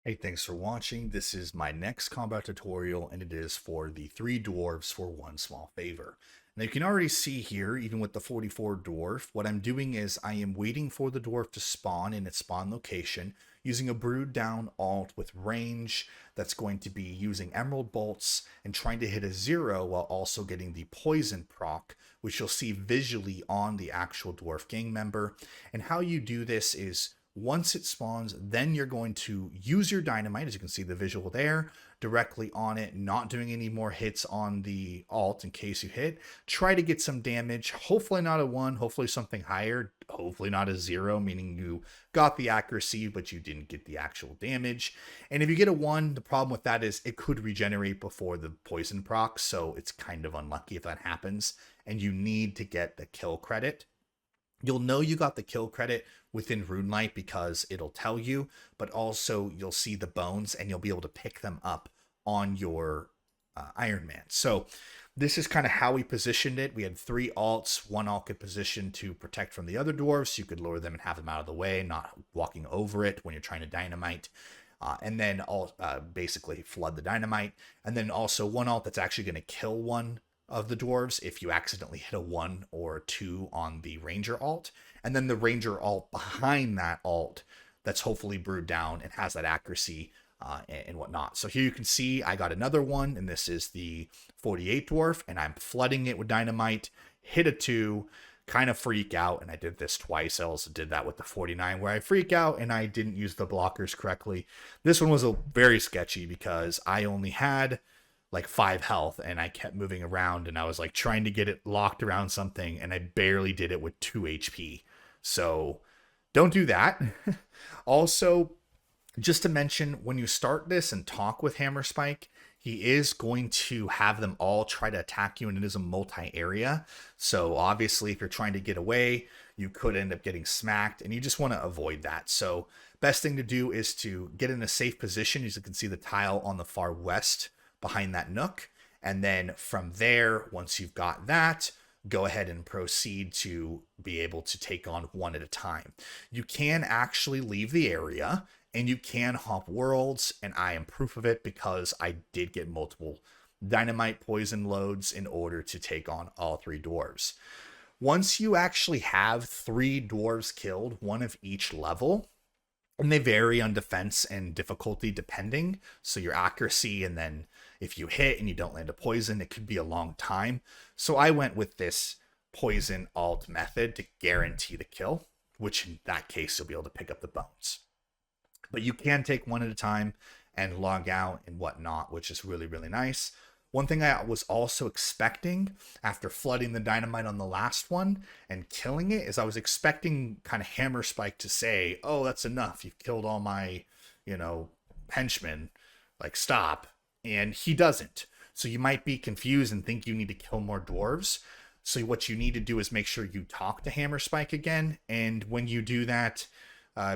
Hey, thanks for watching. This is my next combat tutorial, and it is for the 3 dwarves for 1 small favor. Now you can already see here, even with the 44 dwarf, what I'm doing is I am waiting for the dwarf to spawn in its spawn location using a brewed down alt with range that's going to be using emerald bolts and trying to hit a 0 while also getting the poison proc, which you'll see visually on the actual dwarf gang member. And how you do this is once it spawns, then you're going to use your dynamite, as you can see the visual there, directly on it, not doing any more hits on the alt in case you hit. Try to get some damage, hopefully not a 1, hopefully something higher, hopefully not a 0, meaning you got the accuracy, but you didn't get the actual damage. And if you get a 1, the problem with that is it could regenerate before the poison proc, so it's kind of unlucky if that happens, and you need to get the kill credit. You'll know you got the kill credit within Runelight because it'll tell you, but also you'll see the bones and you'll be able to pick them up on your Iron Man. So this is kind of how we positioned it. We had 3 alts. One alt could position to protect from the other dwarves. So you could lure them and have them out of the way, not walking over it when you're trying to dynamite. And then basically flood the dynamite. And then also one alt that's actually going to kill one of the dwarves if you accidentally hit a 1 or a 2 on the ranger alt, and then the ranger alt behind that alt that's hopefully brewed down and has that accuracy and whatnot. So here you can see I got another one, and this is the 48 dwarf, and I'm flooding it with dynamite, hit a 2, kind of freak out, and I did this twice. I also did that with the 49 where I freak out and I didn't use the blockers correctly. This one was very sketchy because I only had like 5 health and I kept moving around and I was like trying to get it locked around something and I barely did it with 2 HP. So don't do that. Also, just to mention, when you start this and talk with Hammer Spike, he is going to have them all try to attack you, and it is a multi-area. So obviously if you're trying to get away, you could end up getting smacked, and you just want to avoid that. So best thing to do is to get in a safe position. As you can see the tile on the far west behind that nook. And then from there, once you've got that, go ahead and proceed to be able to take on one at a time. You can actually leave the area and you can hop worlds, and I am proof of it because I did get multiple dynamite poison loads in order to take on all 3 dwarves. Once you actually have 3 dwarves killed, one of each level, and they vary on defense and difficulty depending. So your accuracy, and then if you hit and you don't land a poison, it could be a long time. So I went with this poison alt method to guarantee the kill, which in that case, you'll be able to pick up the bones. But you can take one at a time and log out and whatnot, which is really, really nice. One thing I was also expecting after flooding the dynamite on the last one and killing it is I was expecting kind of Hammer Spike to say, oh, that's enough. You've killed all my, henchmen. Like, stop. And he doesn't. So you might be confused and think you need to kill more dwarves. So what you need to do is make sure you talk to Hammer Spike again. And when you do that,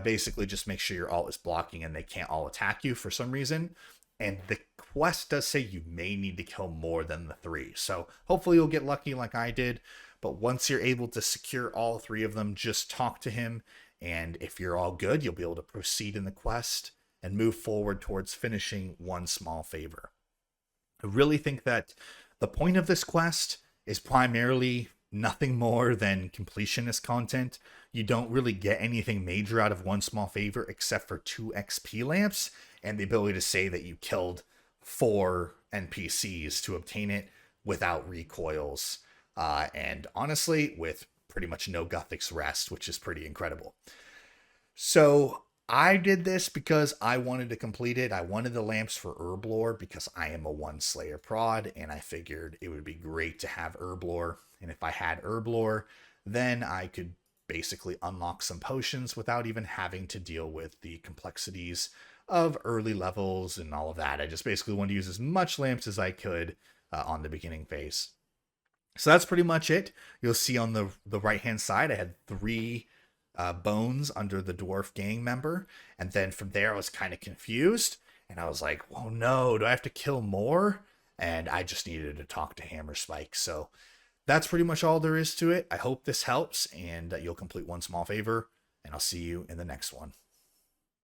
basically just make sure your alt is blocking and they can't all attack you for some reason. And the quest does say you may need to kill more than the 3. So hopefully you'll get lucky like I did. But once you're able to secure all 3 of them, just talk to him. And if you're all good, you'll be able to proceed in the quest and move forward towards finishing one small favor. I really think that the point of this quest is primarily nothing more than completionist content. You don't really get anything major out of one small favor except for 2 XP lamps and the ability to say that you killed 4 NPCs to obtain it without recoils. And honestly, with pretty much no Guthix rest, which is pretty incredible. So I did this because I wanted to complete it. I wanted the lamps for Herblore because I am a 1 Slayer prod, and I figured it would be great to have Herblore. And if I had Herblore, then I could basically unlock some potions without even having to deal with the complexities of early levels and all of that. I just basically wanted to use as much lamps as I could on the beginning phase. So that's pretty much it. You'll see on the right hand side, I had 3 bones under the dwarf gang member, and then from there I was kind of confused, and I was like, oh no, do I have to kill more? And I just needed to talk to Hammer Spike. So that's pretty much all there is to it. I hope this helps, and you'll complete one small favor, and I'll see you in the next one.